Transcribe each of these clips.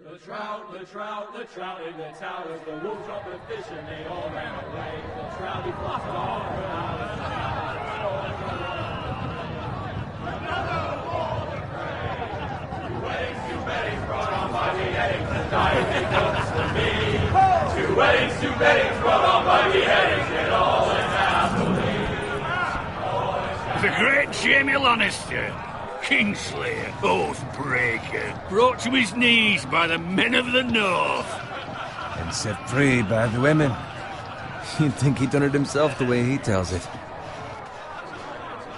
The trout in the towers, the wolves dropped the fish and they all ran away. The trout, he flopped it all around. Another wall of prey. Two weddings brought on by the eggs, and dying they comes to me. Two weddings brought on by the eggs, and all is happily. The great Jamie Lannister, Kingslayer, Oathbreaker, brought to his knees by the men of the North. And set free by the women. You'd think he'd done it himself the way he tells it.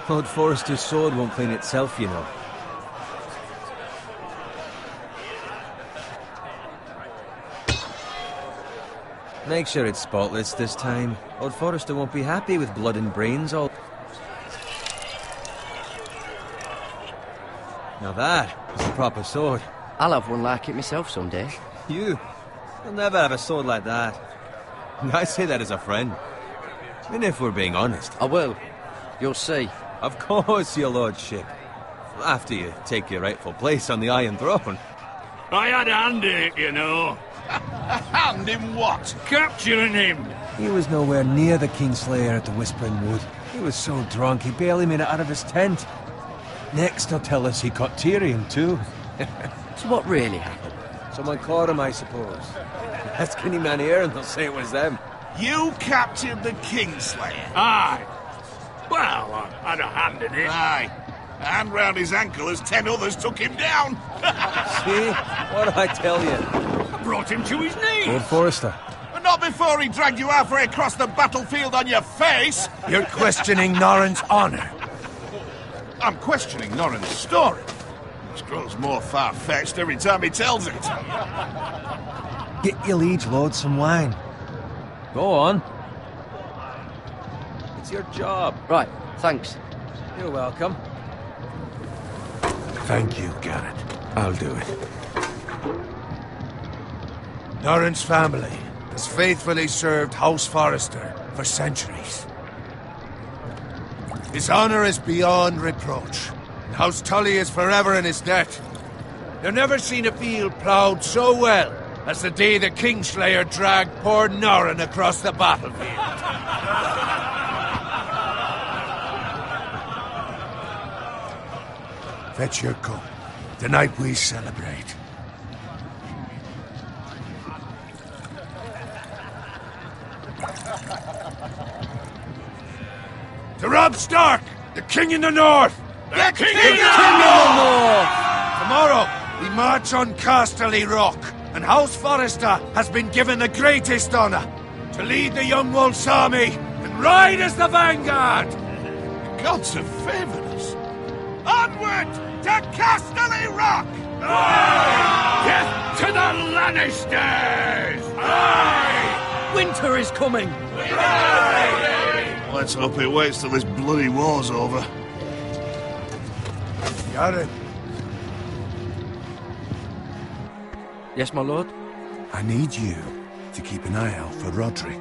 Lord Forrester's sword won't clean itself, you know. Make sure it's spotless this time. Lord Forrester won't be happy with blood and brains all... Now that is a proper sword. I'll have one like it myself someday. You'll never have a sword like that. I say that as a friend. And if we're being honest. I will. You'll see. Of course, your lordship. After you take your rightful place on the Iron Throne. I had a hand in it, you know. A hand in what? Capturing him. He was nowhere near the Kingslayer at the Whispering Wood. He was so drunk he barely made it out of his tent. Next, he'll tell us he caught Tyrion, too. So what really happened? Someone caught him, I suppose. Ask any man here and they'll say it was them. You captured the Kingslayer? Aye. Well, I had a hand in it. Aye. A hand round his ankle as 10 others took him down. See? What did I tell you? I brought him to his knees. Lord Forrester. But not before he dragged you halfway across the battlefield on your face. You're questioning Norrin's honor. I'm questioning Norrin's story. It grows more far-fetched every time he tells it. Get your liege lord some wine. Go on. It's your job. Right, thanks. You're welcome. Thank you, Garrett. I'll do it. Norrin's family has faithfully served House Forrester for centuries. His honor is beyond reproach, and House Tully is forever in his debt. You've never seen a field ploughed so well as the day the Kingslayer dragged poor Norrin across the battlefield. Fetch your cup. Tonight we celebrate. To Robb Stark, the King in the North! The King in the North! Tomorrow, we march on Casterly Rock, and House Forrester has been given the greatest honor to lead the Young Wolf's army and ride as the vanguard! The gods have favored us. Onward to Casterly Rock! Aye! Death to the Lannisters! Aye! Winter is coming! Aye! Let's hope it waits till this bloody war's over. Garrett, Yes, my lord? I need you to keep an eye out for Roderick.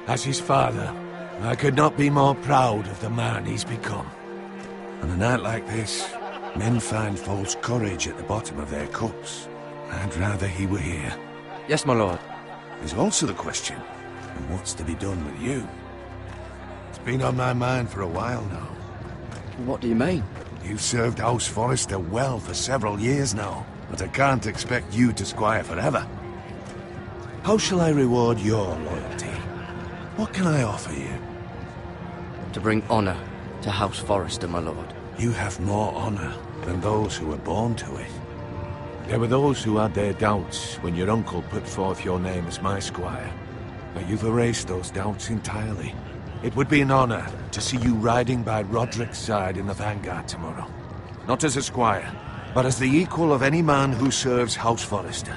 As his father, I could not be more proud of the man he's become. On a night like this, men find false courage at the bottom of their cups. I'd rather he were here. Yes, my lord. There's also the question of what's to be done with you. It's been on my mind for a while now. What do you mean? You've served House Forrester well for several years now, but I can't expect you to squire forever. How shall I reward your loyalty? What can I offer you? To bring honor to House Forrester, my lord. You have more honor than those who were born to it. There were those who had their doubts when your uncle put forth your name as my squire. But you've erased those doubts entirely. It would be an honor to see you riding by Roderick's side in the vanguard tomorrow. Not as a squire, but as the equal of any man who serves House Forrester.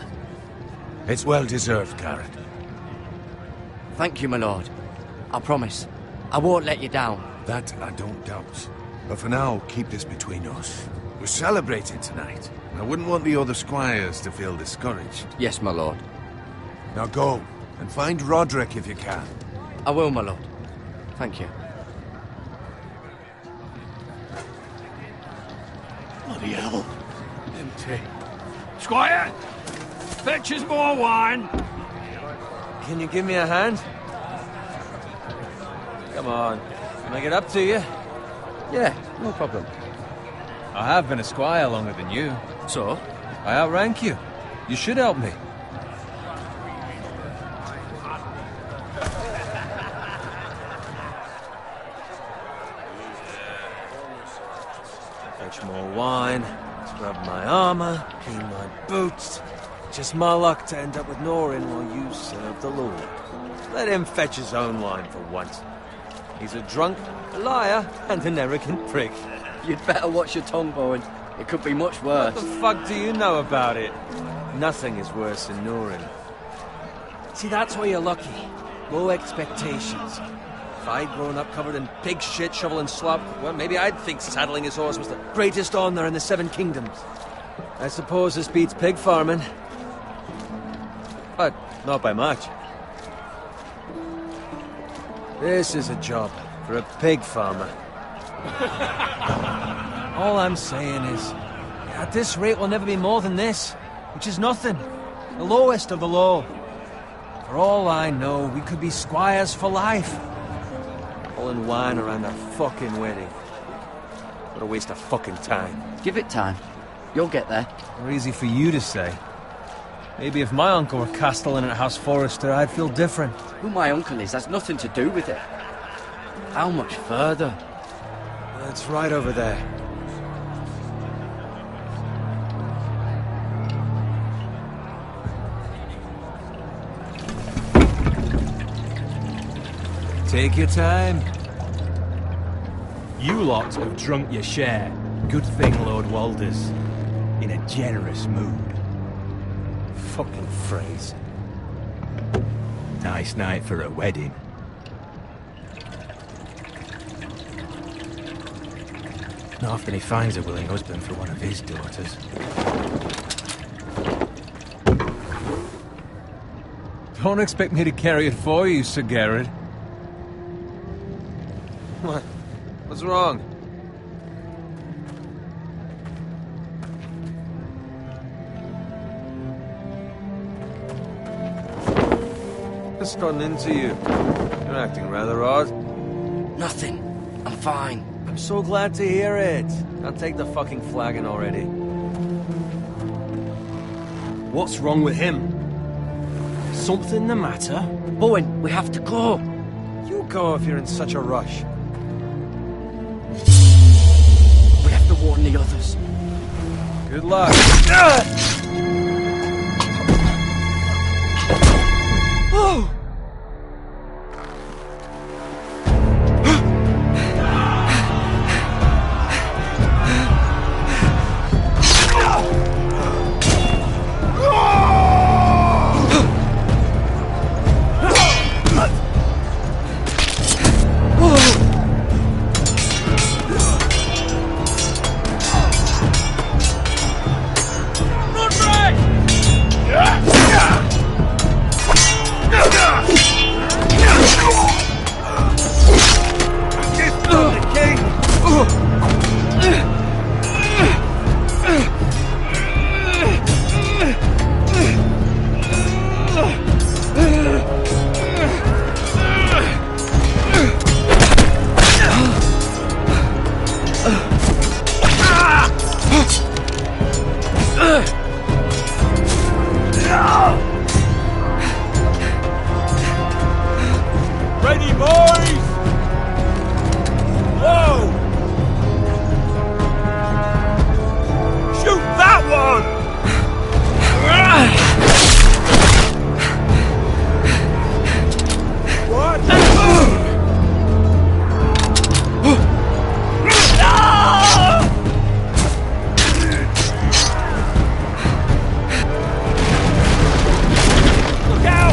It's well deserved, Garrett. Thank you, my lord. I promise. I won't let you down. That I don't doubt. But for now, keep this between us. We're celebrating tonight. I wouldn't want the other squires to feel discouraged. Yes, my lord. Now go, and find Roderick if you can. I will, my lord. Thank you. Bloody hell. Empty. Squire! Fetch us more wine. Can you give me a hand? Come on. Can I get up to you? Yeah, no problem. I have been a squire longer than you. So? I outrank you. You should help me. Fetch more wine, scrub my armor, clean my boots. Just my luck to end up with Norin while you serve the Lord. Let him fetch his own wine for once. He's a drunk, a liar, and an arrogant prick. You'd better watch your tongue, Bowen. It could be much worse. What the fuck do you know about it? Nothing is worse than Norin. See, that's why you're lucky. Low expectations. If I'd grown up covered in pig shit, shoveling slop, well, maybe I'd think saddling his horse was the greatest honor in the Seven Kingdoms. I suppose this beats pig farming. But not by much. This is a job for a pig farmer. All I'm saying is, at this rate we'll never be more than this, which is nothing. The lowest of the low. For all I know, we could be squires for life. Pulling wine around a fucking wedding. What a waste of fucking time. Give it time. You'll get there. More easy for you to say. Maybe if my uncle were castellan at House Forrester, I'd feel different. Who my uncle is has nothing to do with it. How much further? It's right over there. Take your time. You lot have drunk your share. Good thing Lord Walder's in a generous mood. Fucking phrase. Nice night for a wedding. Not often he finds a willing husband for one of his daughters. Don't expect me to carry it for you, Sir Garrett. What? What's wrong? What's gotten into you? You're acting rather odd. Nothing. I'm fine. I'm so glad to hear it. Now take the fucking flagon already. What's wrong with him? Something the matter? Bowen, we have to go. You go if you're in such a rush. We have to warn the others. Good luck. Oh! Ready, boys! Whoa! Shoot that one! What? Look out!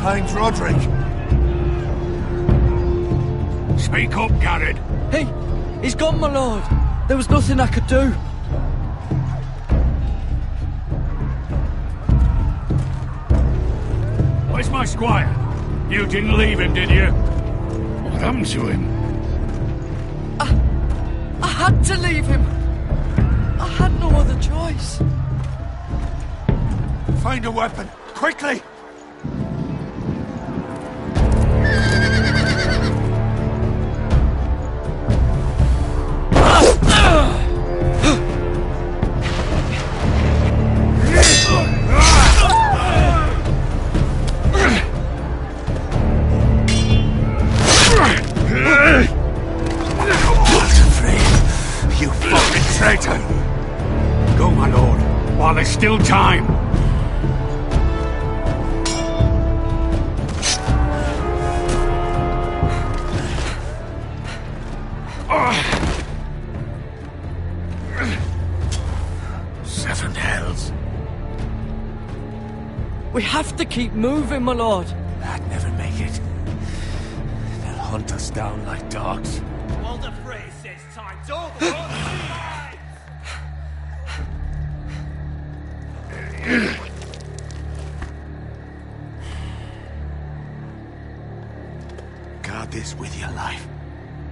find Roderick. Speak up, Garrett. He's gone, my lord. There was nothing I could do. Where's my squire? You didn't leave him, did you? What happened to him? I had to leave him. I had no other choice. Find a weapon, quickly! Go, my lord, while there's still time. Seven hells. We have to keep moving, my lord. I'd never make it. They'll hunt us down like dogs. Walder Frey says time's over. Guard this with your life.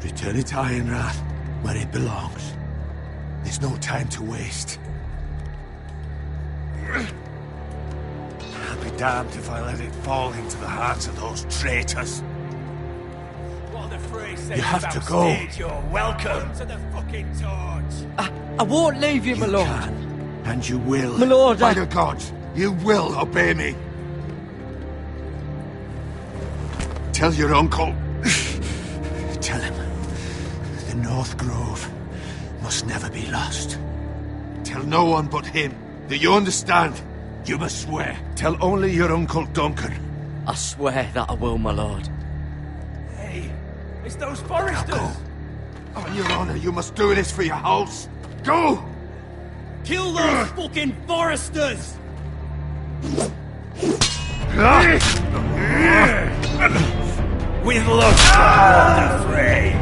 Return it to Ironrath, where it belongs. There's no time to waste. I'll be damned if I let it fall into the hands of those traitors. Walder Frey says You have to go. You're welcome to the fucking torch. I won't leave you, my You lord. can, and you will. My lord, By the gods, you will obey me. Tell your uncle. Tell him, the North Grove must never be lost. Tell no one but him. Do you understand? You must swear. Tell only your Uncle Duncan. I swear that I will, my lord. Hey, it's those foresters. Go. On your honor, you must do this for your house. Go! Kill those fucking foresters. With luck, Walder Frey.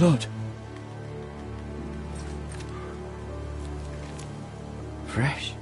Lord. Fresh.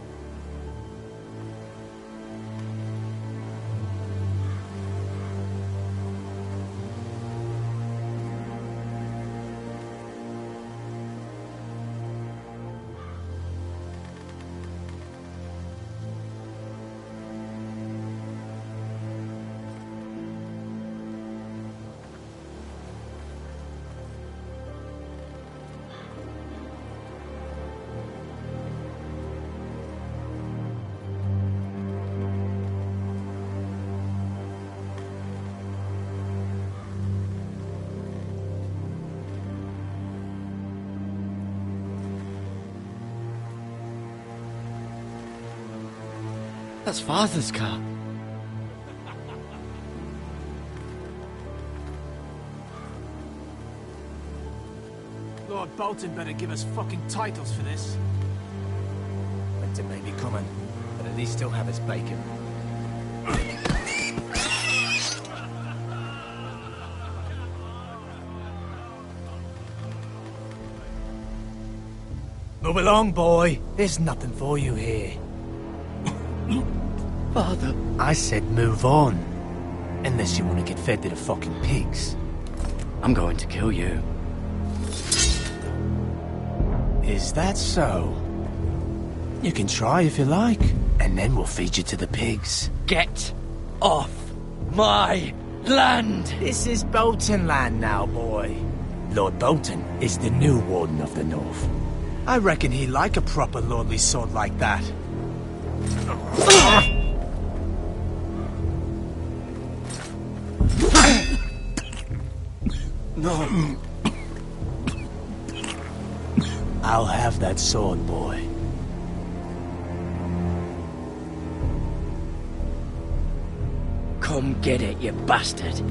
That's Father's car. Lord Bolton better give us fucking titles for this. Winter may be coming, but at least still have his bacon. Move along, boy. There's nothing for you here. Father. I said move on. Unless you want to get fed to the fucking pigs. I'm going to kill you. Is that so? You can try if you like, and then we'll feed you to the pigs. Get off my land! This is Bolton land now, boy. Lord Bolton is the new Warden of the North. I reckon he'd like a proper lordly sword like that. No. I'll have that sword, boy. Come get it, you bastard.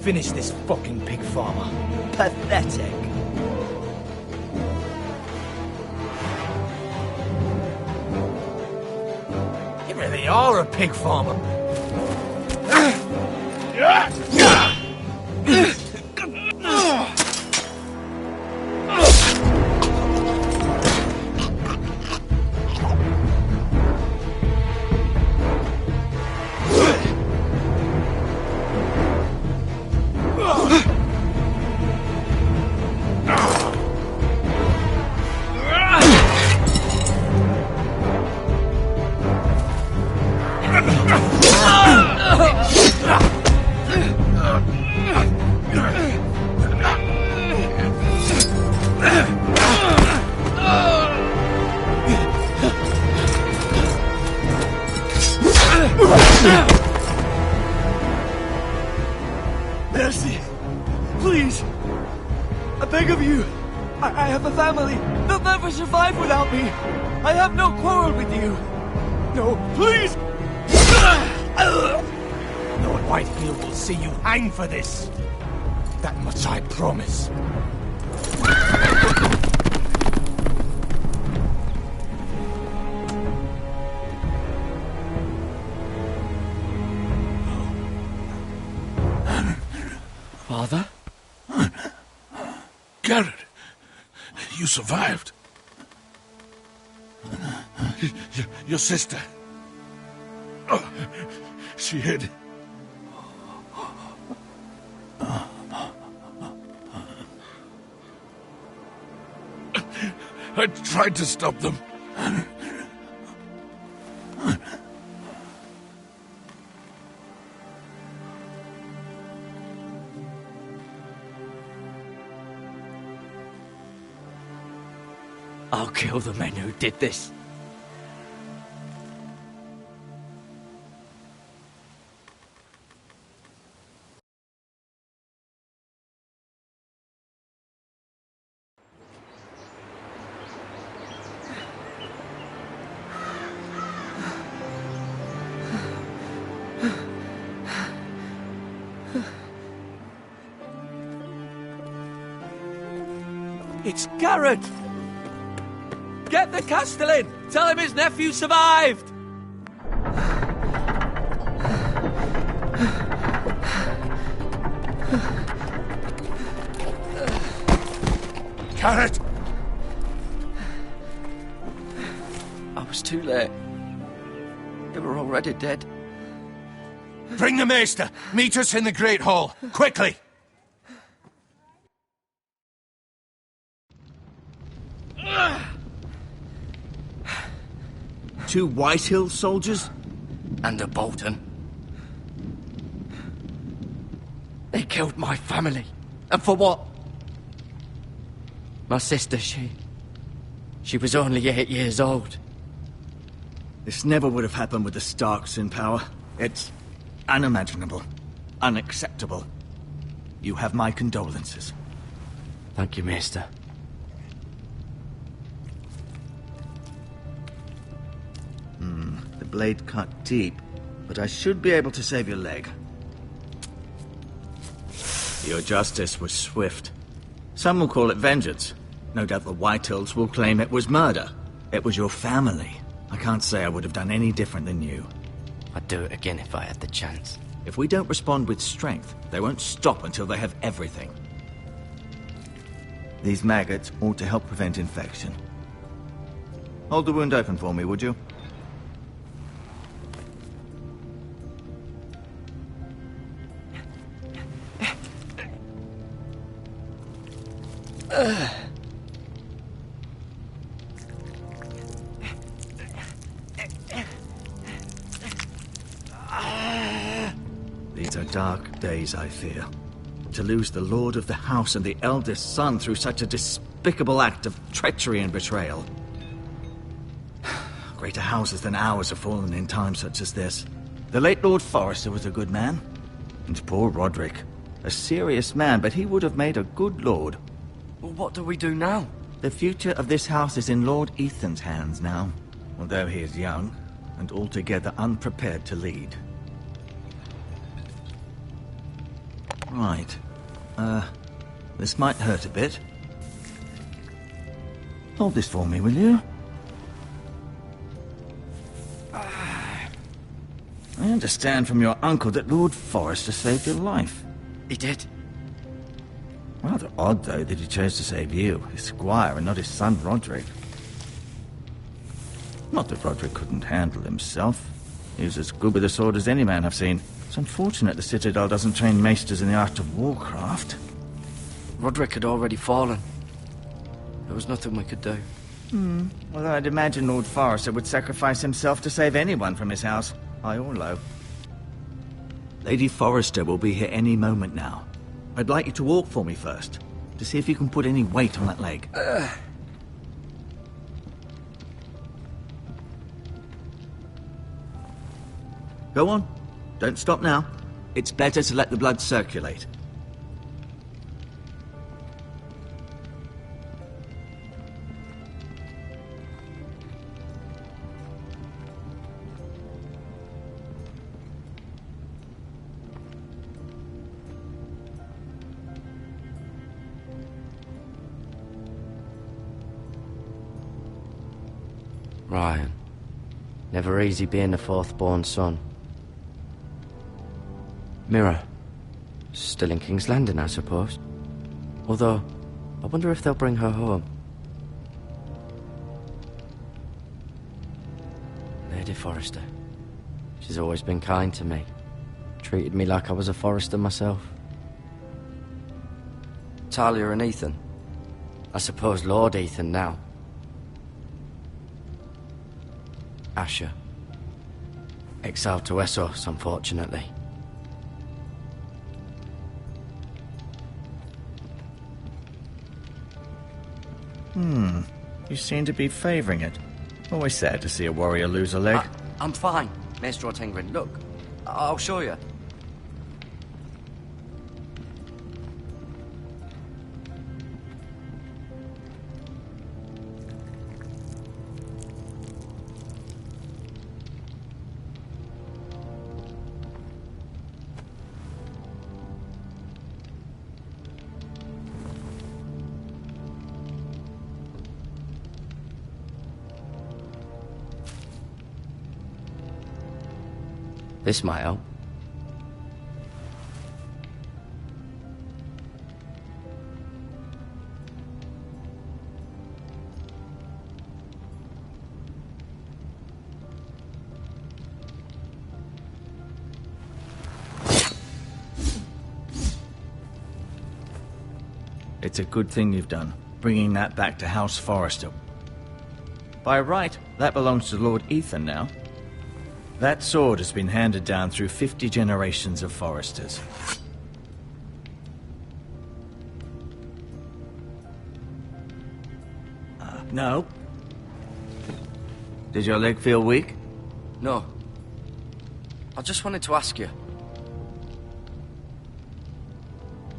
Finish this fucking pig farmer. Pathetic. You really are a pig farmer. Mercy! Please! I beg of you! I have a family! They'll never survive without me! I have no quarrel with you! No, please! Lord Whitefield will see you hang for this. That much I promise. Father? Garrett, you survived. Your sister. Oh, she hid. I tried to stop them. I'll kill the men who did this. It's Garrett! Get the Castellan! Tell him his nephew survived! Garrett! I was too late. They were already dead. Bring the Maester! Meet us in the Great Hall! Quickly! Two Whitehill soldiers? And a Bolton. They killed my family. And for what? My sister, she was only 8 years old. This never would have happened with the Starks in power. It's unimaginable. Unacceptable. You have my condolences. Thank you, Maester. The blade cut deep, but I should be able to save your leg. Your justice was swift. Some will call it vengeance. No doubt the Whitehills will claim it was murder. It was your family. I can't say I would have done any different than you. I'd do it again if I had the chance. If we don't respond with strength, they won't stop until they have everything. These maggots ought to help prevent infection. Hold the wound open for me, would you? These are dark days, I fear. To lose the lord of the house and the eldest son through such a despicable act of treachery and betrayal. Greater houses than ours have fallen in times such as this. The late Lord Forrester was a good man. And poor Roderick. A serious man, but he would have made a good lord. Well, what do we do now? The future of this house is in Lord Ethan's hands now. Although he is young, and altogether unprepared to lead. Right. This might hurt a bit. Hold this for me, will you? I understand from your uncle that Lord Forrester saved your life. He did. Rather odd, though, that he chose to save you, his squire, and not his son Roderick. Not that Roderick couldn't handle himself. He was as good with a sword as any man I've seen. It's unfortunate the Citadel doesn't train maesters in the art of warcraft. Roderick had already fallen. There was nothing we could do. Well, I'd imagine Lord Forrester would sacrifice himself to save anyone from his house, high or low. Lady Forrester will be here any moment now. I'd like you to walk for me first, to see if you can put any weight on that leg. Go on. Don't stop now. It's better to let the blood circulate. Ryan. Never easy being the fourth-born son. Mira. Still in King's Landing, I suppose. Although, I wonder if they'll bring her home. Lady Forrester. She's always been kind to me. Treated me like I was a Forrester myself. Talia and Ethan. I suppose Lord Ethan now. Asher. Exiled to Essos, unfortunately. You seem to be favoring it. Always sad to see a warrior lose a leg. I'm fine, Maester Ortengrin. Look, I'll show you. This might help. It's a good thing you've done, bringing that back to House Forrester. By right, that belongs to Lord Ethan now. That sword has been handed down through 50 generations of Forresters. No. Did your leg feel weak? No. I just wanted to ask you.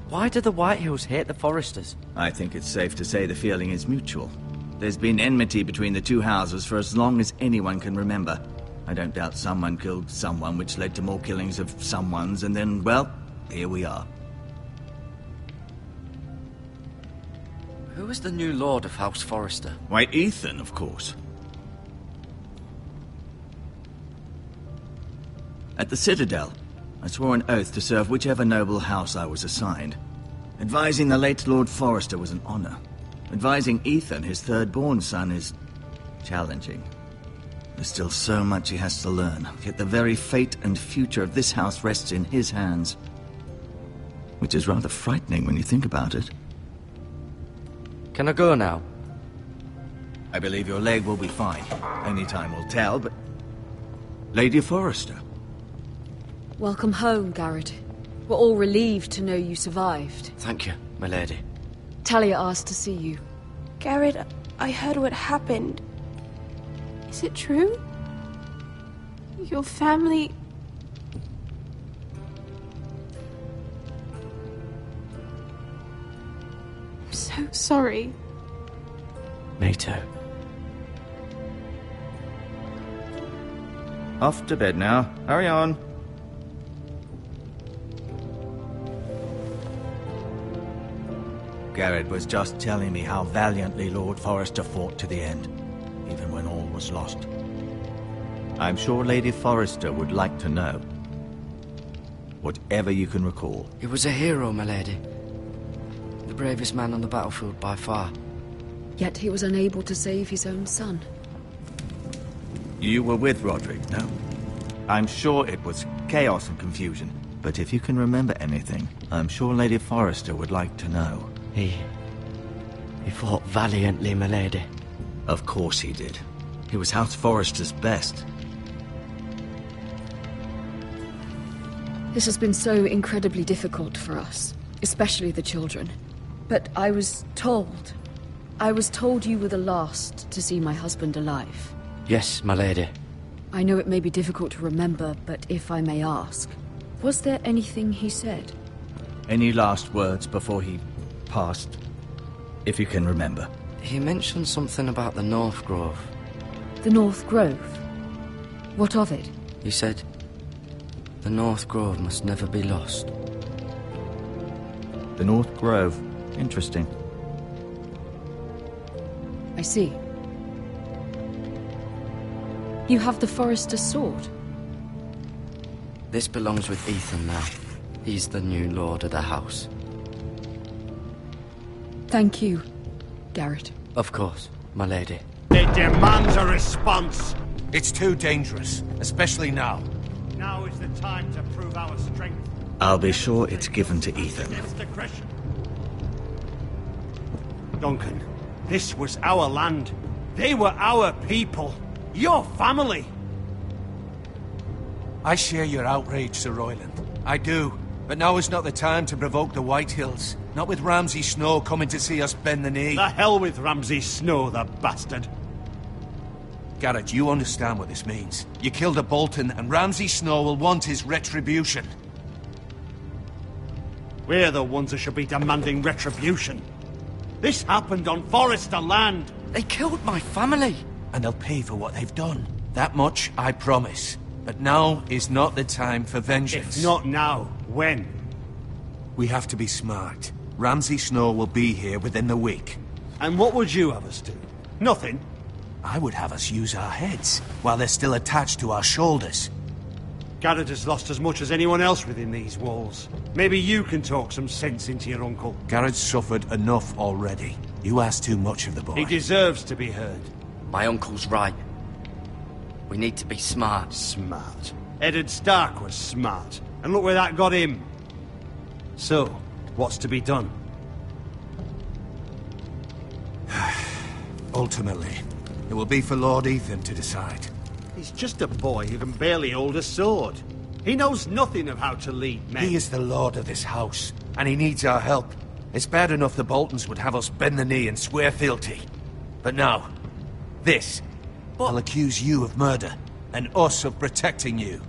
Why do the Whitehills hate the Forresters? I think it's safe to say the feeling is mutual. There's been enmity between the two houses for as long as anyone can remember. I don't doubt someone killed someone, which led to more killings of someones, and then, well, here we are. Who is the new Lord of House Forrester? Why, Ethan, of course. At the Citadel, I swore an oath to serve whichever noble house I was assigned. Advising the late Lord Forrester was an honor. Advising Ethan, his third-born son, is challenging. There's still so much he has to learn, yet the very fate and future of this house rests in his hands. Which is rather frightening when you think about it. Can I go now? I believe your leg will be fine. Only time will tell, but... Lady Forrester. Welcome home, Garrett. We're all relieved to know you survived. Thank you, my lady. Talia asked to see you. Garrett, I heard what happened. Is it true? Your family... I'm so sorry. Me too. Off to bed now. Hurry on. Garrett was just telling me how valiantly Lord Forrester fought to the end, even when all was lost. I'm sure Lady Forrester would like to know. Whatever you can recall. He was a hero, my lady. The bravest man on the battlefield by far. Yet he was unable to save his own son. You were with Roderick, no? I'm sure it was chaos and confusion, but if you can remember anything, I'm sure Lady Forrester would like to know. He fought valiantly, my lady. Of course he did. He was House Forrester's best. This has been so incredibly difficult for us, especially the children. But I was told you were the last to see my husband alive. Yes, my lady. I know it may be difficult to remember, but if I may ask, was there anything he said? Any last words before he passed, if you can remember? He mentioned something about the North Grove. The North Grove? What of it? He said, the North Grove must never be lost. The North Grove. Interesting. I see. You have the Forrester sword. This belongs with Ethan now. He's the new lord of the house. Thank you, Garrett. Of course, my lady. It demands a response. It's too dangerous, especially now. Now is the time to prove our strength. I'll be sure it's given to Ethan. Aggression. Duncan, this was our land. They were our people. Your family. I share your outrage, Sir Royland. I do. But now is not the time to provoke the Whitehills. Not with Ramsay Snow coming to see us bend the knee. The hell with Ramsay Snow, the bastard. Garrett, you understand what this means. You killed a Bolton, and Ramsay Snow will want his retribution. We're the ones who should be demanding retribution. This happened on Forrester land. They killed my family. And they'll pay for what they've done. That much, I promise. But now is not the time for vengeance. If not now, when? We have to be smart. Ramsay Snow will be here within the week. And what would you have us do? Nothing. I would have us use our heads, while they're still attached to our shoulders. Garrett has lost as much as anyone else within these walls. Maybe you can talk some sense into your uncle. Garrett's suffered enough already. You ask too much of the boy. He deserves to be heard. My uncle's right. We need to be smart. Smart. Eddard Stark was smart. And look where that got him. So, what's to be done? Ultimately, it will be for Lord Ethan to decide. He's just a boy who can barely hold a sword. He knows nothing of how to lead men. He is the lord of this house, and he needs our help. It's bad enough the Boltons would have us bend the knee and swear fealty. But now, this. I'll accuse you of murder. and us of protecting you.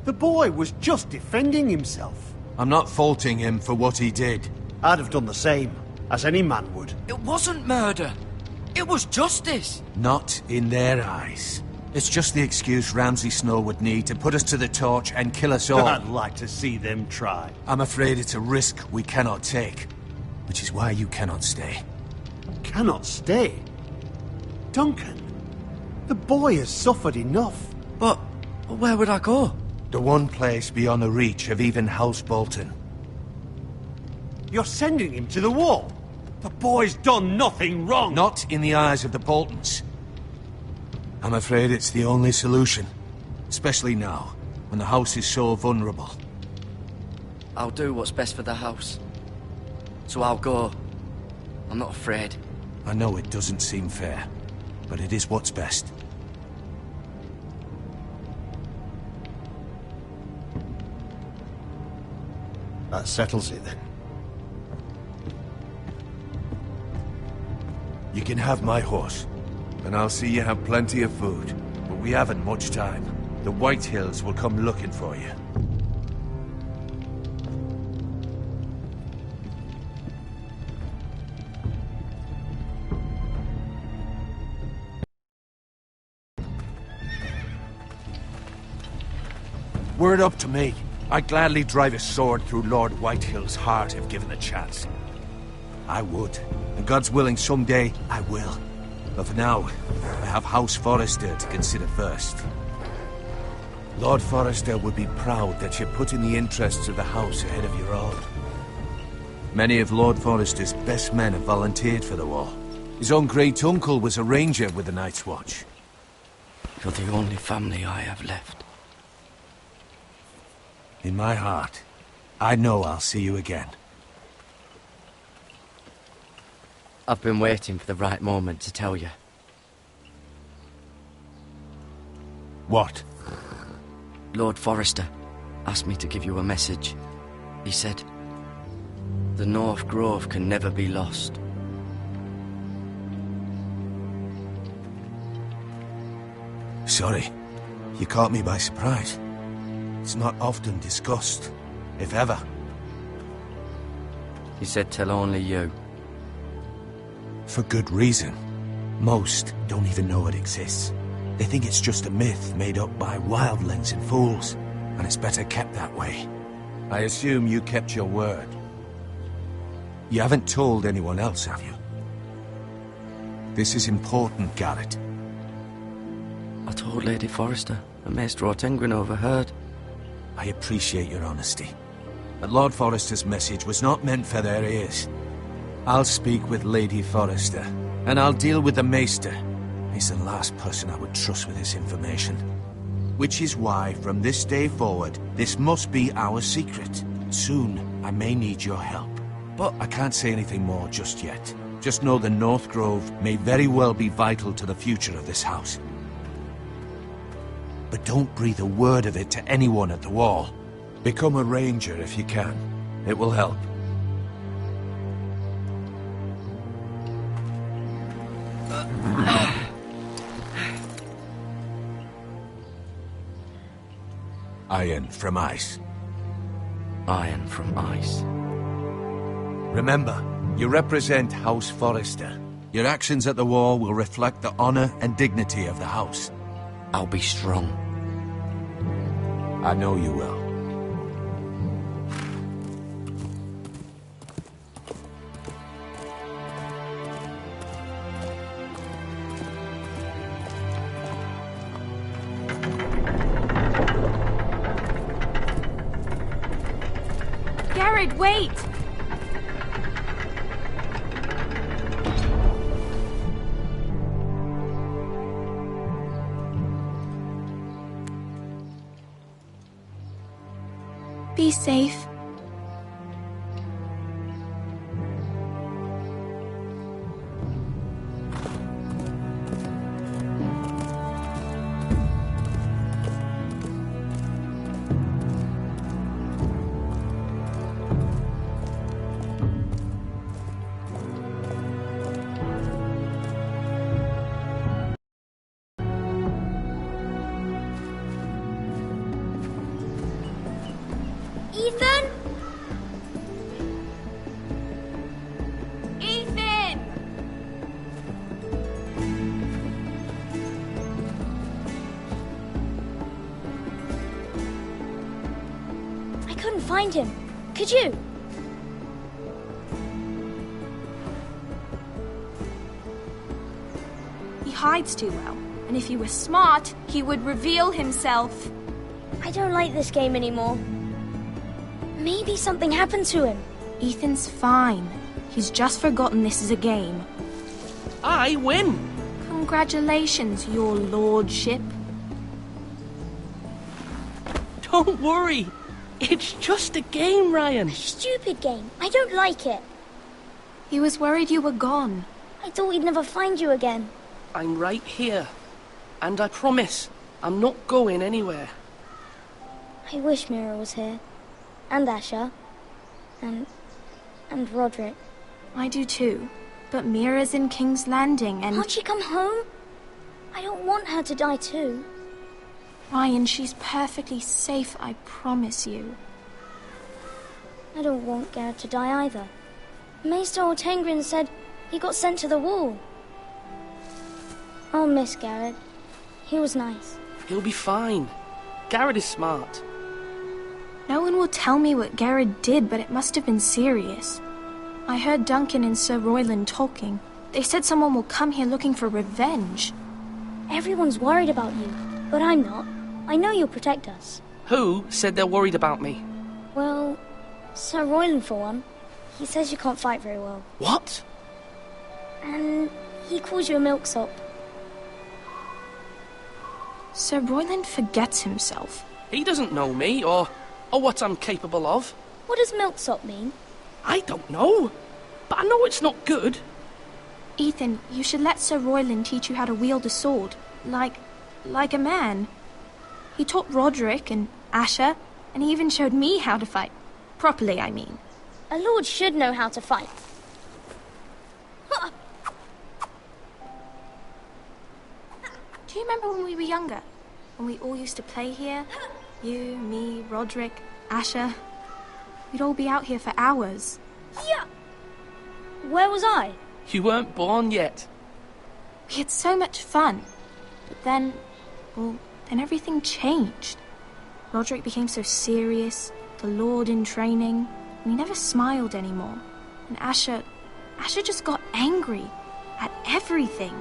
The boy was just defending himself. I'm not faulting him for what he did. I'd have done the same, as any man would. It wasn't murder. It was justice. Not in their eyes. It's just the excuse Ramsay Snow would need to put us to the torch and kill us all. I'd like to see them try. I'm afraid it's a risk we cannot take, which is why you cannot stay. Cannot stay? Duncan, the boy has suffered enough. But where would I go? The one place beyond the reach of even House Bolton. You're sending him to the wall? The boy's done nothing wrong! Not in the eyes of the Boltons. I'm afraid it's the only solution. Especially now, when the house is so vulnerable. I'll do what's best for the house. So I'll go. I'm not afraid. I know it doesn't seem fair, but it is what's best. That settles it then. You can have my horse, and I'll see you have plenty of food. But we haven't much time. The White Hills will come looking for you. Were it up to me, I'd gladly drive a sword through Lord Whitehill's heart if given the chance. I would, and God's willing someday I will. But for now, I have House Forrester to consider first. Lord Forrester would be proud that you're putting the interests of the house ahead of your own. Many of Lord Forrester's best men have volunteered for the war. His own great-uncle was a ranger with the Night's Watch. You're the only family I have left. In my heart, I know I'll see you again. I've been waiting for the right moment to tell you. What? Lord Forrester asked me to give you a message. He said, the North Grove can never be lost. Sorry, you caught me by surprise. It's not often discussed, if ever. He said tell only you. For good reason. Most don't even know it exists. They think it's just a myth made up by wildlings and fools, and it's better kept that way. I assume you kept your word. You haven't told anyone else, have you? This is important, Garrett. I told Lady Forrester, and Maester Ortengryn overheard. I appreciate your honesty. But Lord Forrester's message was not meant for their ears. I'll speak with Lady Forrester, and I'll deal with the Maester. He's the last person I would trust with this information. Which is why, from this day forward, this must be our secret. Soon, I may need your help. But I can't say anything more just yet. Just know the North Grove may very well be vital to the future of this house. But don't breathe a word of it to anyone at the wall. Become a ranger if you can. It will help. Iron from ice. Iron from ice. Remember, you represent House Forrester. Your actions at the war will reflect the honor and dignity of the house. I'll be strong. I know you will. Garrett, wait! Be safe. find him. Could you? He hides too well, and if he were smart, he would reveal himself. I don't like this game anymore. Maybe something happened to him. Ethan's fine. He's just forgotten this is a game. I win! Congratulations, your lordship. Don't worry. It's just a game, Ryan. A stupid game. I don't like it. He was worried you were gone. I thought we'd never find you again. I'm right here. And I promise, I'm not going anywhere. I wish Mira was here. And Asher. And Roderick. I do too. But Mira's in King's Landing and... Can't she come home? I don't want her to die too. Ryan, she's perfectly safe, I promise you. I don't want Garrett to die either. Maester Ortengrin said he got sent to the wall. I'll miss Garrett. He was nice. He'll be fine. Garrett is smart. No one will tell me what Garrett did, but it must have been serious. I heard Duncan and Sir Royland talking. They said someone will come here looking for revenge. Everyone's worried about you, but I'm not. I know you'll protect us. Who said they're worried about me? Well, Sir Royland for one. He says you can't fight very well. What? And he calls you a milksop. Sir Royland forgets himself. He doesn't know me, or what I'm capable of. What does milksop mean? I don't know, but I know it's not good. Ethan, you should let Sir Royland teach you how to wield a sword. Like a man. He taught Roderick and Asher, and he even showed me how to fight. Properly, I mean. A lord should know how to fight. Do you remember when we were younger? When we all used to play here? You, me, Roderick, Asher. We'd all be out here for hours. Yeah. Where was I? You weren't born yet. We had so much fun. But then everything changed. Roderick became so serious, the Lord in training, and he never smiled anymore. And Asher just got angry at everything.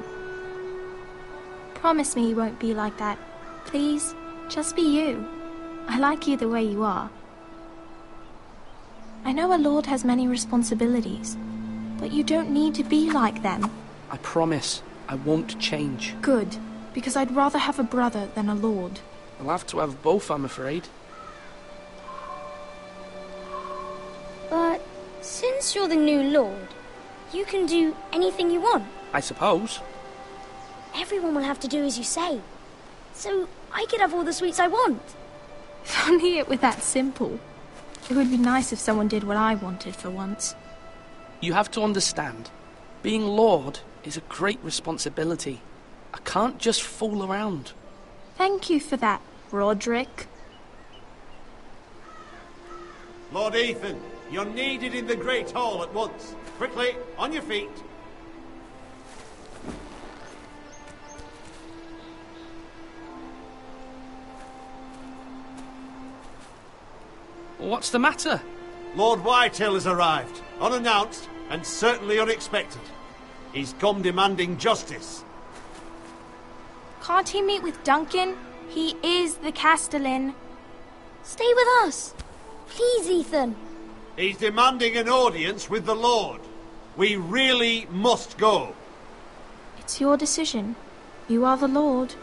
Promise me you won't be like that. Please, just be you. I like you the way you are. I know a lord has many responsibilities, but you don't need to be like them. I promise I won't change. Good, because I'd rather have a brother than a lord. I'll have to have both, I'm afraid. But since you're the new lord, you can do anything you want. I suppose. Everyone will have to do as you say. So I could have all the sweets I want. If only it were that simple. It would be nice if someone did what I wanted for once. You have to understand, being Lord is a great responsibility. I can't just fool around. Thank you for that, Roderick. Lord Ethan, you're needed in the Great Hall at once. Quickly, on your feet. What's the matter? Lord Whitehill has arrived, unannounced and certainly unexpected. He's come demanding justice. Can't he meet with Duncan? He is the Castellan. Stay with us. Please, Ethan. He's demanding an audience with the Lord. We really must go. It's your decision. You are the Lord.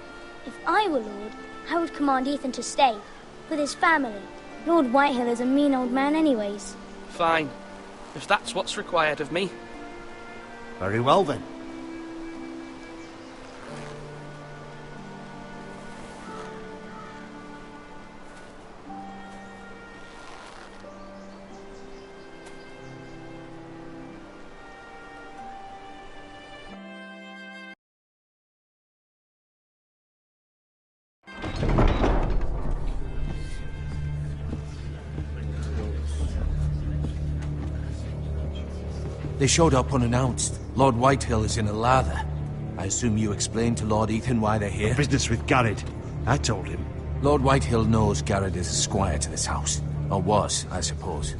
If I were Lord, I would command Ethan to stay, with his family. Lord Whitehill is a mean old man anyways. Fine, if that's what's required of me. Very well then. They showed up unannounced. Lord Whitehill is in a lather. I assume you explained to Lord Ethan why they're here? Business with Garrett. I told him. Lord Whitehill knows Garrett is a squire to this house. Or was, I suppose.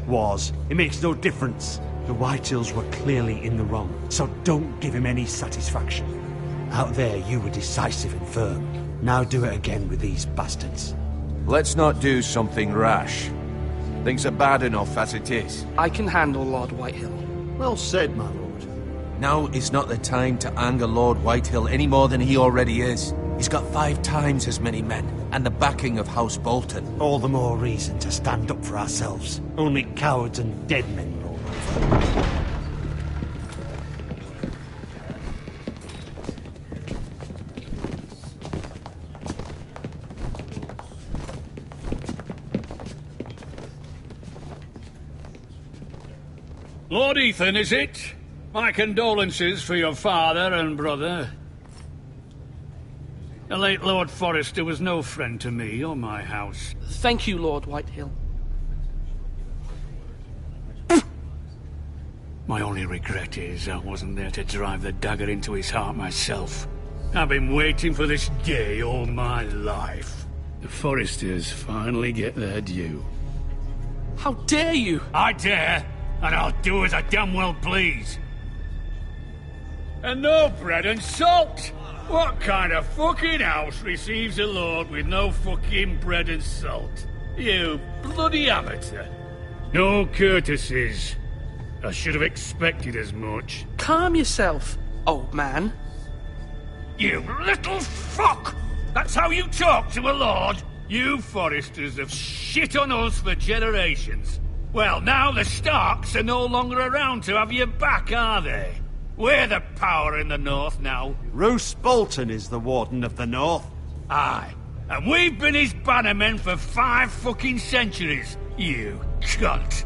Was. It makes no difference. The Whitehills were clearly in the wrong, so don't give him any satisfaction. Out there, you were decisive and firm. Now do it again with these bastards. Let's not do something rash. Things are bad enough as it is. I can handle Lord Whitehill. Well said, my lord. Now is not the time to anger Lord Whitehill any more than he already is. He's got 5 times as many men, and the backing of House Bolton. All the more reason to stand up for ourselves. Only cowards and dead men roll over. Lord Ethan, is it? My condolences for your father and brother. The late Lord Forrester was no friend to me or my house. Thank you, Lord Whitehill. My only regret is I wasn't there to drive the dagger into his heart myself. I've been waiting for this day all my life. The Forresters finally get their due. How dare you? I dare, and I'll do as I damn well please. And no bread and salt! What kind of fucking house receives a lord with no fucking bread and salt? You bloody amateur. No courtesies. I should have expected as much. Calm yourself, old man. You little fuck! That's how you talk to a lord? You Forresters have shit on us for generations. Well, now the Starks are no longer around to have your back, are they? We're the power in the north now. Roose Bolton is the Warden of the North. Aye. And we've been his bannermen for 5 fucking centuries. You cunt.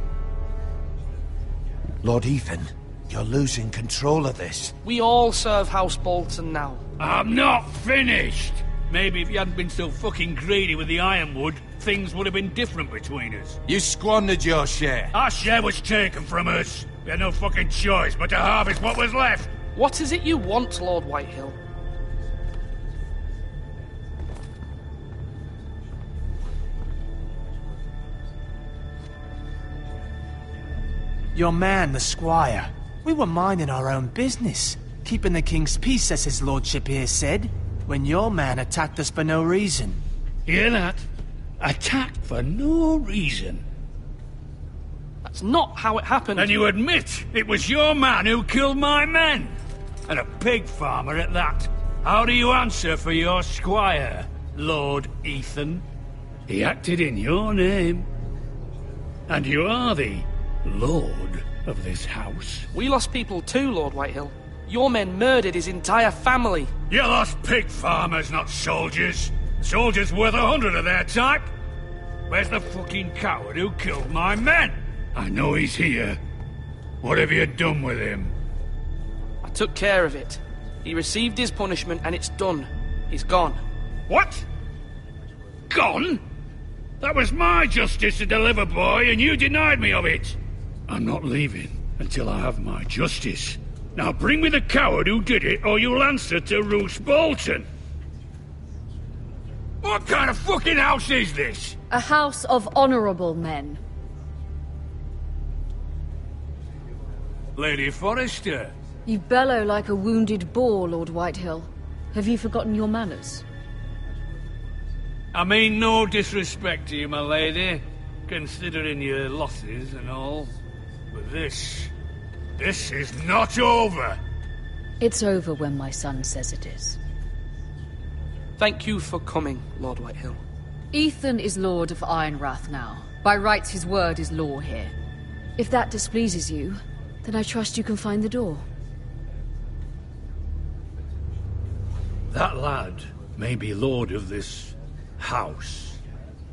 Lord Ethan, you're losing control of this. We all serve House Bolton now. I'm not finished. Maybe if you hadn't been so fucking greedy with the ironwood, things would have been different between us. You squandered your share. Our share was taken from us. We had no fucking choice but to harvest what was left. What is it you want, Lord Whitehill? Your man, the squire. We were minding our own business, keeping the king's peace, as his lordship here said, when your man attacked us for no reason. Hear that? Attacked for no reason. That's not how it happened. And you admit it was your man who killed my men? And a pig farmer at that. How do you answer for your squire, Lord Ethan? He acted in your name. And you are the lord of this house. We lost people too, Lord Whitehill. Your men murdered his entire family. You lost pig farmers, not soldiers. Soldiers worth 100 of their type. Where's the fucking coward who killed my men? I know he's here. What have you done with him? I took care of it. He received his punishment and it's done. He's gone. What? Gone? That was my justice to deliver, boy, and you denied me of it. I'm not leaving until I have my justice. Now bring me the coward who did it, or you'll answer to Roose Bolton. What kind of fucking house is this? A house of honorable men. Lady Forrester. You bellow like a wounded boar, Lord Whitehill. Have you forgotten your manners? I mean no disrespect to you, my lady, considering your losses and all. But this is not over. It's over when my son says it is. Thank you for coming, Lord Whitehill. Ethan is Lord of Ironrath now. By rights, his word is law here. If that displeases you, then I trust you can find the door. That lad may be lord of this house,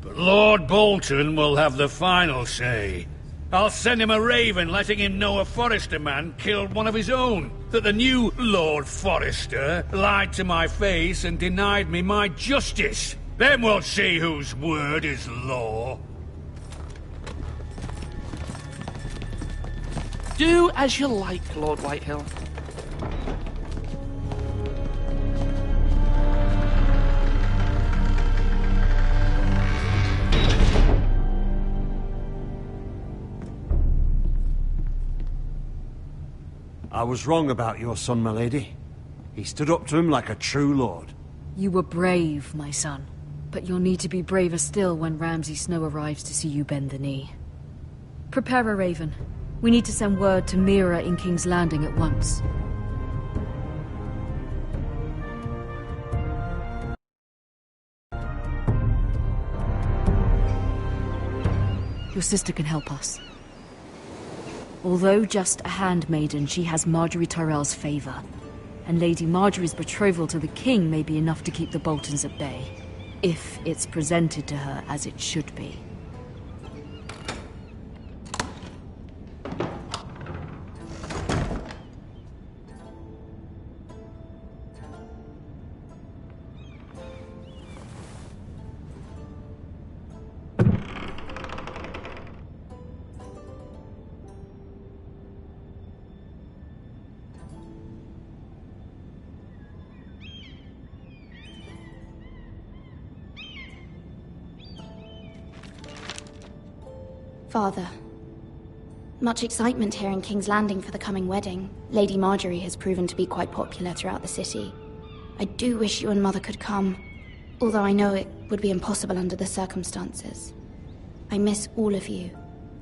but Lord Bolton will have the final say. I'll send him a raven letting him know a Forrester man killed one of his own, that the new Lord Forrester lied to my face and denied me my justice. Then we'll see whose word is law. Do as you like, Lord Whitehill. I was wrong about your son, my lady. He stood up to him like a true lord. You were brave, my son. But you'll need to be braver still when Ramsay Snow arrives to see you bend the knee. Prepare a raven. We need to send word to Mira in King's Landing at once. Your sister can help us. Although just a handmaiden, she has Marjorie Tyrell's favor. And Lady Marjorie's betrothal to the king may be enough to keep the Boltons at bay. If it's presented to her as it should be. Father, much excitement here in King's Landing for the coming wedding. Lady Marjorie has proven to be quite popular throughout the city. I do wish you and Mother could come, although I know it would be impossible under the circumstances. I miss all of you,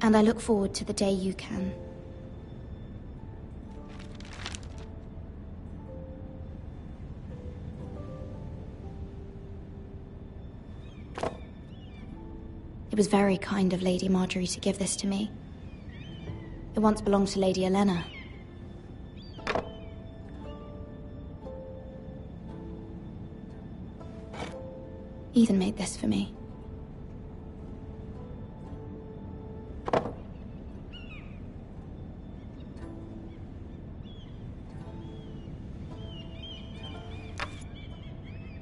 and I look forward to the day you can. It was very kind of Lady Marjorie to give this to me. It once belonged to Lady Elena. Ethan made this for me.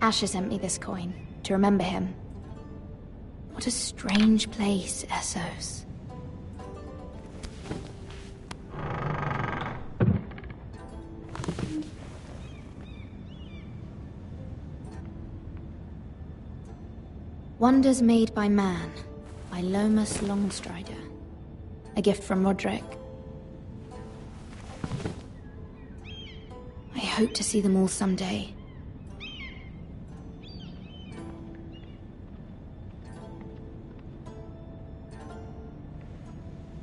Asher sent me this coin to remember him. What a strange place, Essos. Wonders Made by Man, by Lomas Longstrider. A gift from Roderick. I hope to see them all someday.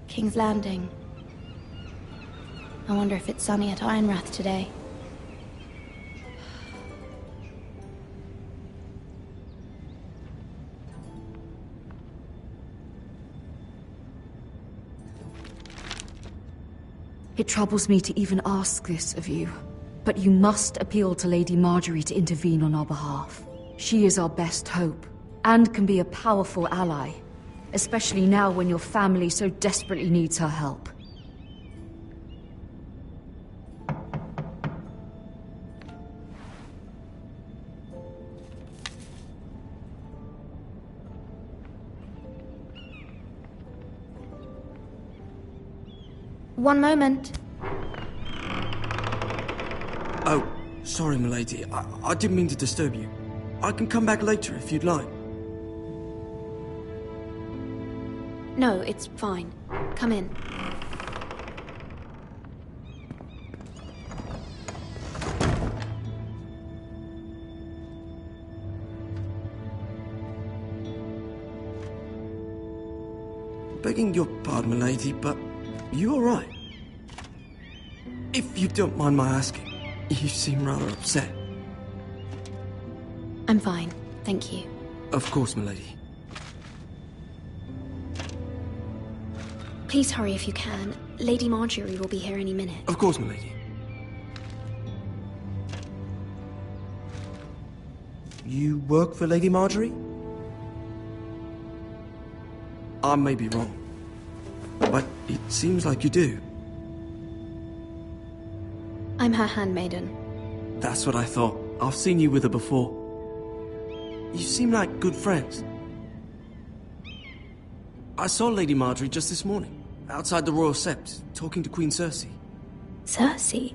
King's Landing. I wonder if it's sunny at Ironrath today. It troubles me to even ask this of you, but you must appeal to Lady Marjorie to intervene on our behalf. She is our best hope, and can be a powerful ally. Especially now when your family so desperately needs her help. One moment. Oh, sorry, milady. I didn't mean to disturb you. I can come back later if you'd like. No, it's fine. Come in. Begging your pardon, milady, but you all right? If you don't mind my asking, you seem rather upset. I'm fine, thank you. Of course, milady. Please hurry if you can. Lady Marjorie will be here any minute. Of course, milady. You work for Lady Marjorie? I may be wrong, but it seems like you do. I'm her handmaiden. That's what I thought. I've seen you with her before. You seem like good friends. I saw Lady Marjorie just this morning, outside the Royal Sept, talking to Queen Cersei. Cersei?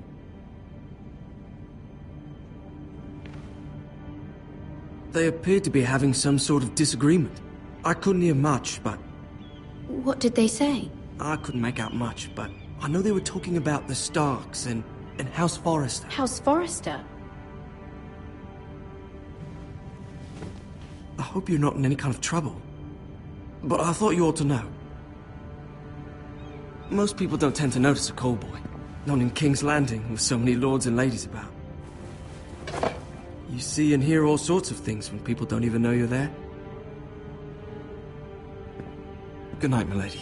They appeared to be having some sort of disagreement. I couldn't hear much, but... What did they say? I couldn't make out much, but I know they were talking about the Starks and House Forrester. House Forrester? I hope you're not in any kind of trouble. But I thought you ought to know. Most people don't tend to notice a callboy. Not in King's Landing, with so many lords and ladies about. You see and hear all sorts of things when people don't even know you're there. Good night, milady.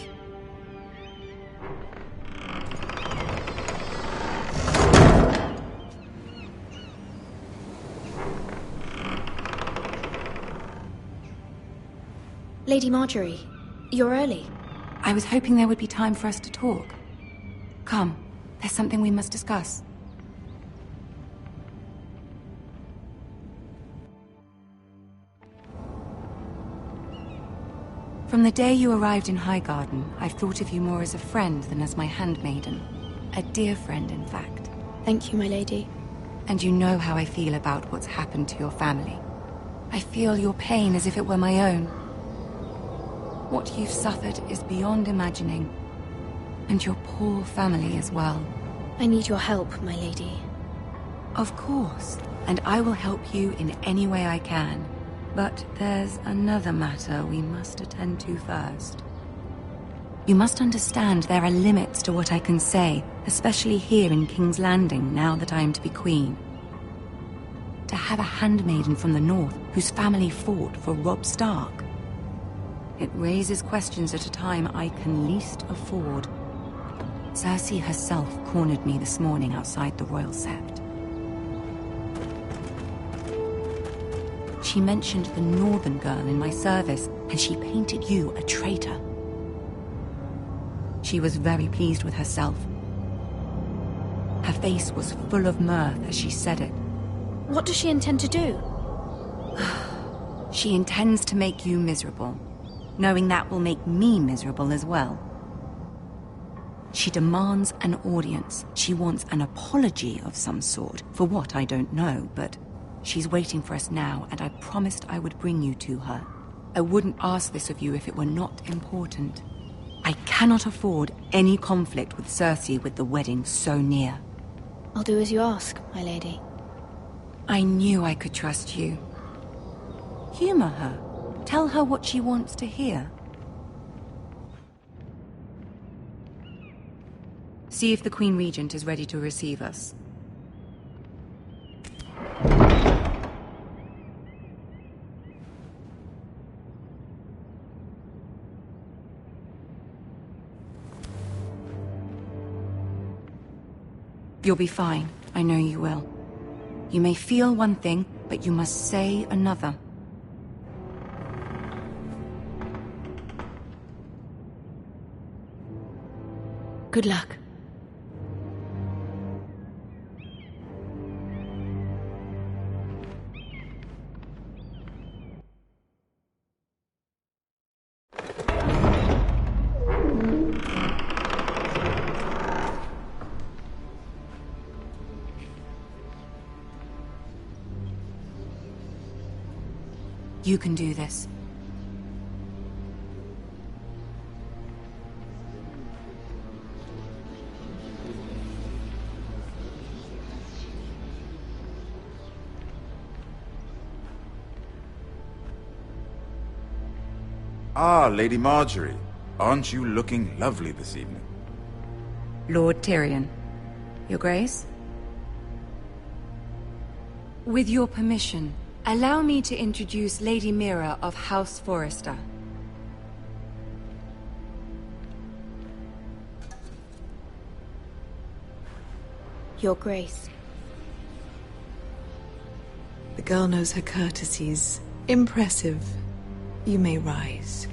Lady Marjorie, you're early. I was hoping there would be time for us to talk. Come, there's something we must discuss. From the day you arrived in Highgarden, I've thought of you more as a friend than as my handmaiden. A dear friend, in fact. Thank you, my lady. And you know how I feel about what's happened to your family. I feel your pain as if it were my own. What you've suffered is beyond imagining. And your poor family as well. I need your help, my lady. Of course, and I will help you in any way I can. But there's another matter we must attend to first. You must understand there are limits to what I can say, especially here in King's Landing, now that I am to be queen. To have a handmaiden from the north whose family fought for Robb Stark. It raises questions at a time I can least afford. Cersei herself cornered me this morning outside the Royal Sept. She mentioned the northern girl in my service, and she painted you a traitor. She was very pleased with herself. Her face was full of mirth as she said it. What does she intend to do? She intends to make you miserable, knowing that will make me miserable as well. She demands an audience. She wants an apology of some sort, for what I don't know, but she's waiting for us now, and I promised I would bring you to her. I wouldn't ask this of you if it were not important. I cannot afford any conflict with Cersei with the wedding so near. I'll do as you ask, my lady. I knew I could trust you. Humor her. Tell her what she wants to hear. See if the Queen Regent is ready to receive us. You'll be fine. I know you will. You may feel one thing, but you must say another. Good luck. You can do this. Ah, Lady Marjorie. Aren't you looking lovely this evening? Lord Tyrion. Your Grace? With your permission, allow me to introduce Lady Mira of House Forrester. Your Grace. The girl knows her courtesies. Impressive. You may rise.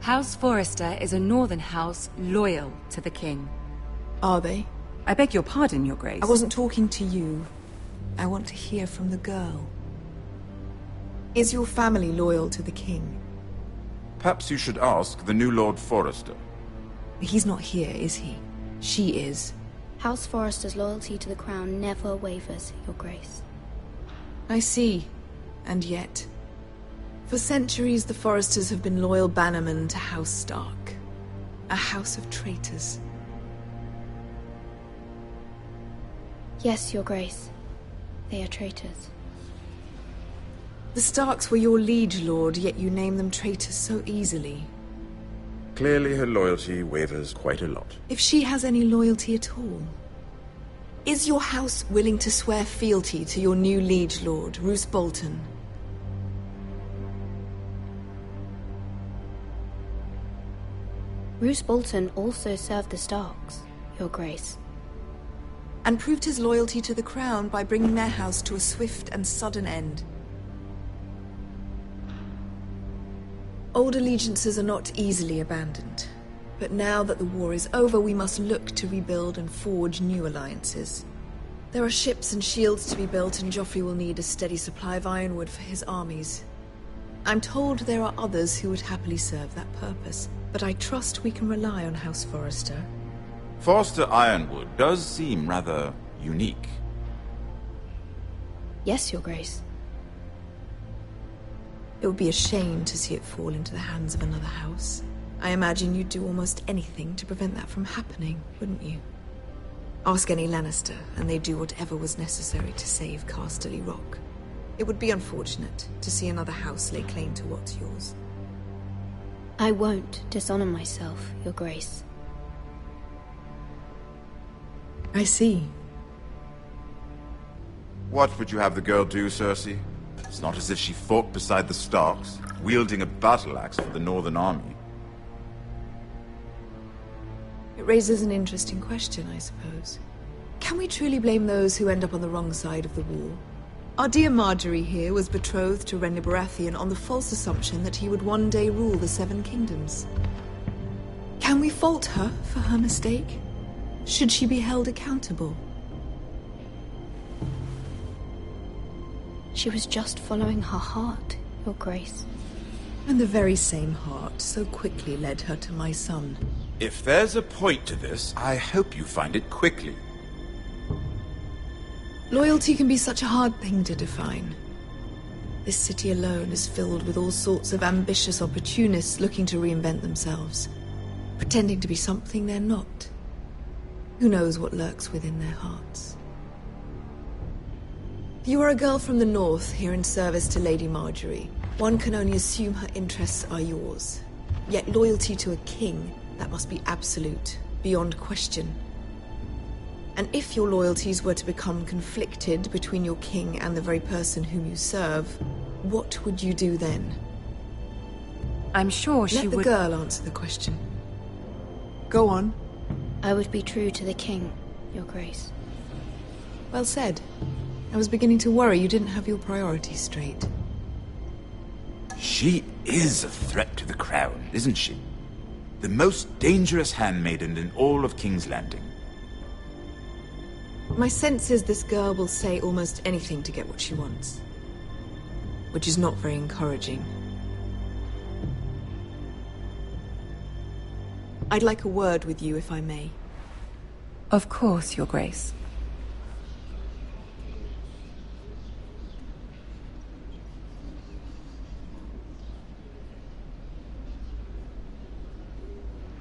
House Forrester is a northern house loyal to the king. Are they? I beg your pardon, Your Grace. I wasn't talking to you. I want to hear from the girl. Is your family loyal to the king? Perhaps you should ask the new Lord Forrester. He's not here, is he? She is. House Forrester's loyalty to the crown never wavers, Your Grace. I see. And yet, for centuries the Forresters have been loyal bannermen to House Stark. A house of traitors. Yes, Your Grace. They are traitors. The Starks were your liege lord, yet you name them traitors so easily. Clearly her loyalty wavers quite a lot. If she has any loyalty at all. Is your house willing to swear fealty to your new liege lord, Roose Bolton? Roose Bolton also served the Starks, Your Grace. And proved his loyalty to the crown by bringing their house to a swift and sudden end. Old allegiances are not easily abandoned. But now that the war is over, we must look to rebuild and forge new alliances. There are ships and shields to be built, and Joffrey will need a steady supply of ironwood for his armies. I'm told there are others who would happily serve that purpose, but I trust we can rely on House Forrester. Forrester Ironwood does seem rather unique. Yes, Your Grace. It would be a shame to see it fall into the hands of another house. I imagine you'd do almost anything to prevent that from happening, wouldn't you? Ask any Lannister, and they'd do whatever was necessary to save Casterly Rock. It would be unfortunate to see another house lay claim to what's yours. I won't dishonor myself, Your Grace. I see. What would you have the girl do, Cersei? It's not as if she fought beside the Starks, wielding a battle axe for the Northern Army. It raises an interesting question, I suppose. Can we truly blame those who end up on the wrong side of the war? Our dear Marjorie here was betrothed to Renly Baratheon on the false assumption that he would one day rule the Seven Kingdoms. Can we fault her for her mistake? Should she be held accountable? She was just following her heart, Your Grace. And the very same heart so quickly led her to my son. If there's a point to this, I hope you find it quickly. Loyalty can be such a hard thing to define. This city alone is filled with all sorts of ambitious opportunists looking to reinvent themselves, pretending to be something they're not. Who knows what lurks within their hearts? You are a girl from the north, here in service to Lady Marjorie. One can only assume her interests are yours. Yet loyalty to a king, that must be absolute, beyond question. And if your loyalties were to become conflicted between your king and the very person whom you serve, what would you do then? I'm sure she would... Let the girl answer the question. Go on. I would be true to the king, Your Grace. Well said. I was beginning to worry you didn't have your priorities straight. She is a threat to the crown, isn't she? The most dangerous handmaiden in all of King's Landing. My sense is this girl will say almost anything to get what she wants. Which is not very encouraging. I'd like a word with you, if I may. Of course, Your Grace.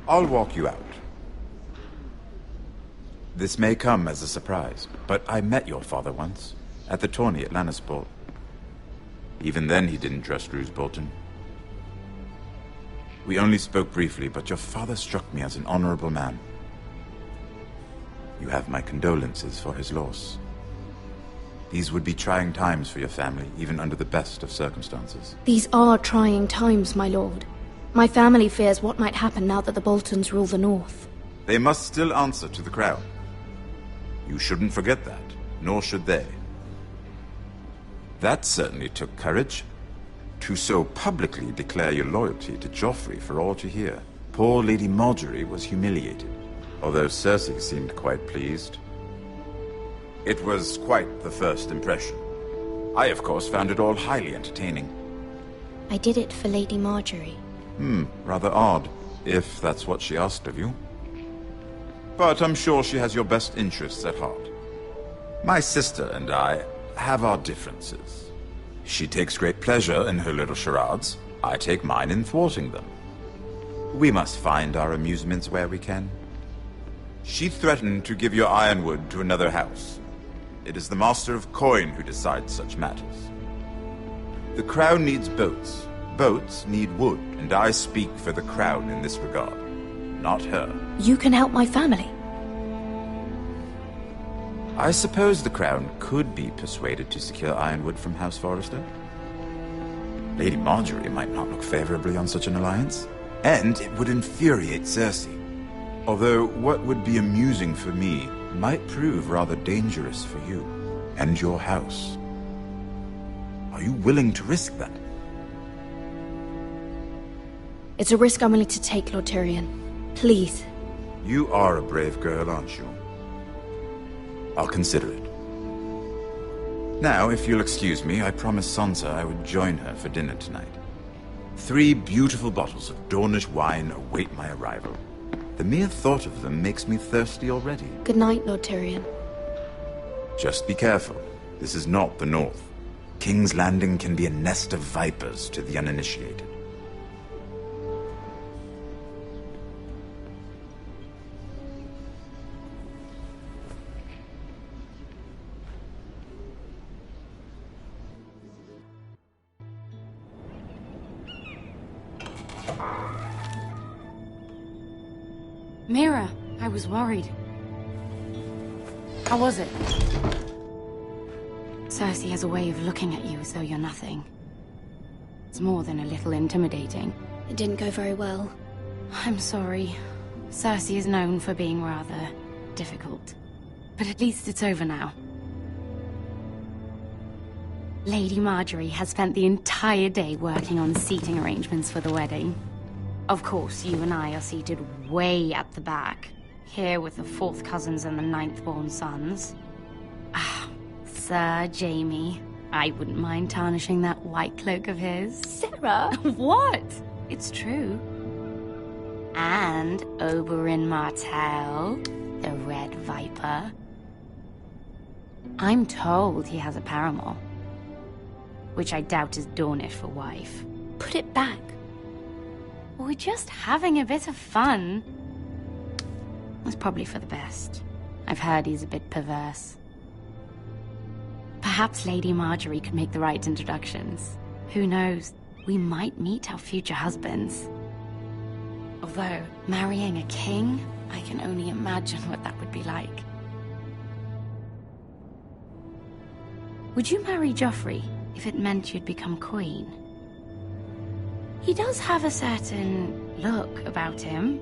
I'll walk you out. This may come as a surprise, but I met your father once, at the tourney at Lannisport. Even then he didn't trust Roose Bolton. We only spoke briefly, but your father struck me as an honorable man. You have my condolences for his loss. These would be trying times for your family, even under the best of circumstances. These are trying times, my lord. My family fears what might happen now that the Boltons rule the North. They must still answer to the crown. You shouldn't forget that, nor should they. That certainly took courage. To so publicly declare your loyalty to Joffrey for all to hear. Poor Lady Marjorie was humiliated, although Cersei seemed quite pleased. It was quite the first impression. I, of course, found it all highly entertaining. I did it for Lady Marjorie. Rather odd, if that's what she asked of you. But I'm sure she has your best interests at heart. My sister and I have our differences. She takes great pleasure in her little charades. I take mine in thwarting them. We must find our amusements where we can. She threatened to give your ironwood to another house. It is the Master of Coin who decides such matters. The Crown needs boats. Boats need wood, and I speak for the Crown in this regard. Not her. You can help my family. I suppose the Crown could be persuaded to secure ironwood from House Forrester. Lady Marjorie might not look favorably on such an alliance, and it would infuriate Cersei. Although what would be amusing for me might prove rather dangerous for you and your house. Are you willing to risk that? It's a risk I'm willing to take, Lord Tyrion. Please. You are a brave girl, aren't you? I'll consider it. Now, if you'll excuse me, I promised Sansa I would join her for dinner tonight. 3 beautiful bottles of Dornish wine await my arrival. The mere thought of them makes me thirsty already. Good night, Lord Tyrion. Just be careful. This is not the North. King's Landing can be a nest of vipers to the uninitiated. Mira, I was worried. How was it? Cersei has a way of looking at you as though you're nothing. It's more than a little intimidating. It didn't go very well. I'm sorry. Cersei is known for being rather difficult. But at least it's over now. Lady Marjorie has spent the entire day working on seating arrangements for the wedding. Of course, you and I are seated way at the back, here with the 4th cousins and the 9th-born sons. Ah, Sir Jaime. I wouldn't mind tarnishing that white cloak of his. Sarah! What? It's true. And Oberyn Martell, the Red Viper. I'm told he has a paramour, which I doubt is Dornish for wife. Put it back. We're just having a bit of fun. It's probably for the best. I've heard he's a bit perverse. Perhaps Lady Marjorie could make the right introductions. Who knows? We might meet our future husbands. Although, marrying a king, I can only imagine what that would be like. Would you marry Joffrey if it meant you'd become queen? He does have a certain look about him,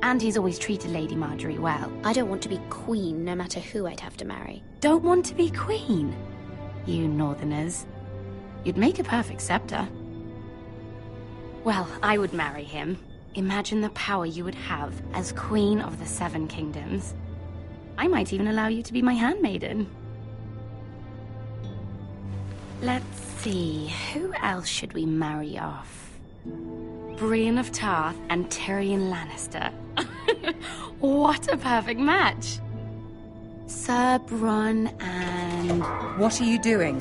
and he's always treated Lady Marjorie well. I don't want to be queen, no matter who I'd have to marry. Don't want to be queen? You northerners. You'd make a perfect scepter. Well, I would marry him. Imagine the power you would have as Queen of the 7 Kingdoms. I might even allow you to be my handmaiden. Let's see, who else should we marry off? Brienne of Tarth and Tyrion Lannister. What a perfect match! Sir Bronn and... What are you doing?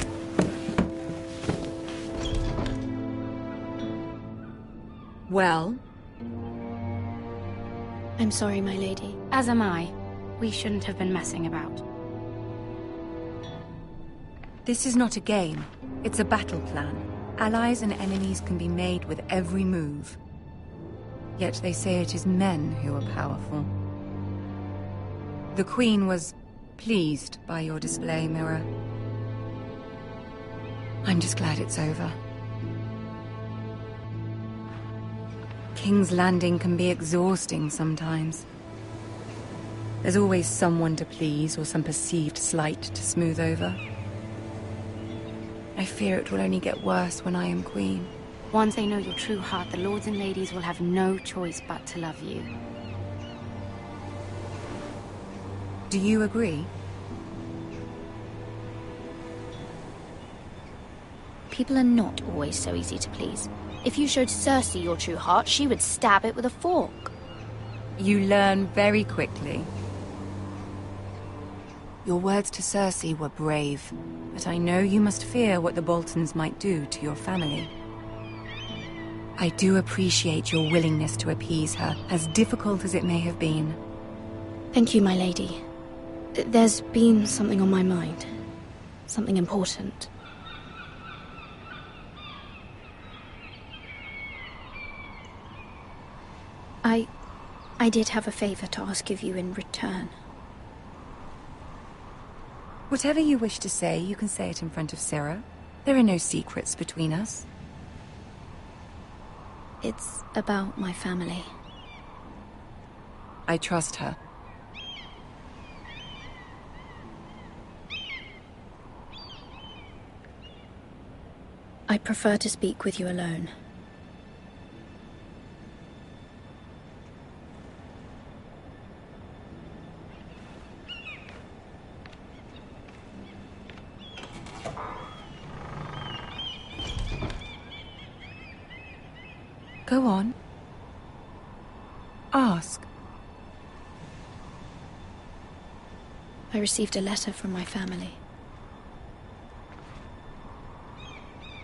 Well? I'm sorry, my lady. As am I. We shouldn't have been messing about. This is not a game. It's a battle plan. Allies and enemies can be made with every move. Yet they say it is men who are powerful. The Queen was pleased by your display, Mira. I'm just glad it's over. King's Landing can be exhausting sometimes. There's always someone to please or some perceived slight to smooth over. I fear it will only get worse when I am queen. Once they know your true heart, the lords and ladies will have no choice but to love you. Do you agree? People are not always so easy to please. If you showed Cersei your true heart, she would stab it with a fork. You learn very quickly. Your words to Cersei were brave, but I know you must fear what the Boltons might do to your family. I do appreciate your willingness to appease her, as difficult as it may have been. Thank you, my lady. There's been something on my mind. Something important. I did have a favor to ask of you in return. Whatever you wish to say, you can say it in front of Sarah. There are no secrets between us. It's about my family. I trust her. I prefer to speak with you alone. Go on. Ask. I received a letter from my family.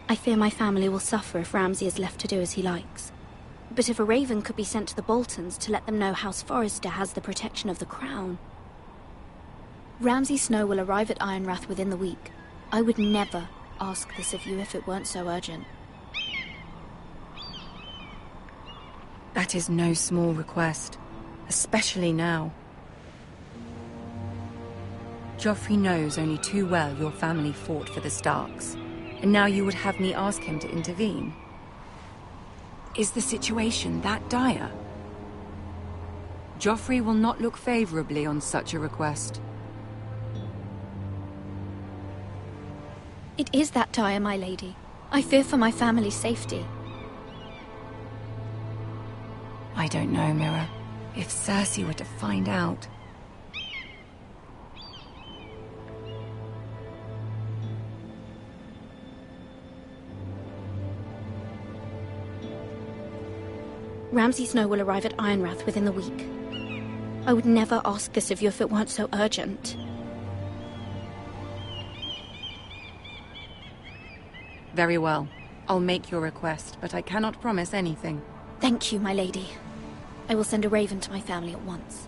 I fear my family will suffer if Ramsay is left to do as he likes. But if a raven could be sent to the Boltons to let them know House Forrester has the protection of the crown... Ramsay Snow will arrive at Ironrath within the week. I would never ask this of you if it weren't so urgent. That is no small request, especially now. Joffrey knows only too well your family fought for the Starks, and now you would have me ask him to intervene. Is the situation that dire? Joffrey will not look favorably on such a request. It is that dire, my lady. I fear for my family's safety. I don't know, Mira. If Cersei were to find out... Ramsay Snow will arrive at Ironrath within the week. I would never ask this of you if it weren't so urgent. Very well. I'll make your request, but I cannot promise anything. Thank you, my lady. I will send a raven to my family at once.